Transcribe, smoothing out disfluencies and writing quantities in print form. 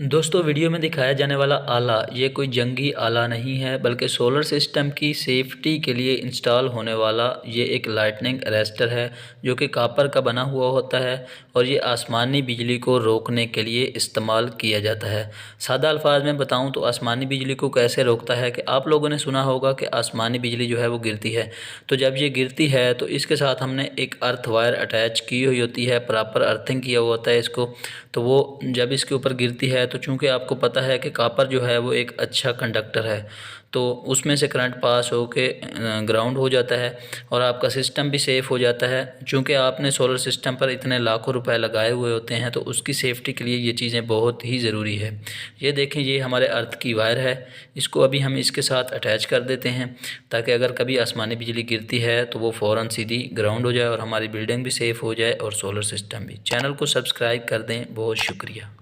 दोस्तों वीडियो में दिखाया जाने वाला आला ये कोई जंगी आला नहीं है, बल्कि सोलर सिस्टम की सेफ्टी के लिए इंस्टॉल होने वाला ये एक लाइटनिंग अरेस्टर है जो कि कॉपर का बना हुआ होता है और ये आसमानी बिजली को रोकने के लिए इस्तेमाल किया जाता है। सादा अल्फाज में बताऊं तो आसमानी बिजली को कैसे रोकता है कि आप लोगों ने सुना होगा कि आसमानी बिजली जो है वो गिरती है, तो जब ये गिरती है तो इसके साथ हमने एक अर्थ वायर अटैच की हुई होती है, प्रॉपर अर्थिंग किया हुआ होता है इसको। तो वो जब इसके ऊपर गिरती है तो चूंकि आपको पता है कि कॉपर जो है वो एक अच्छा कंडक्टर है, तो उसमें से करंट पास होके ग्राउंड हो जाता है और आपका सिस्टम भी सेफ़ हो जाता है। चूँकि आपने सोलर सिस्टम पर इतने लाखों रुपए लगाए हुए होते हैं तो उसकी सेफ्टी के लिए ये चीज़ें बहुत ही ज़रूरी है। ये देखें, ये हमारे अर्थ की वायर है, इसको अभी हम इसके साथ अटैच कर देते हैं ताकि अगर कभी आसमानी बिजली गिरती है तो वो फ़ौरन सीधी ग्राउंड हो जाए और हमारी बिल्डिंग भी सेफ़ हो जाए और सोलर सिस्टम भी। चैनल को सब्सक्राइब कर दें। बहुत शुक्रिया।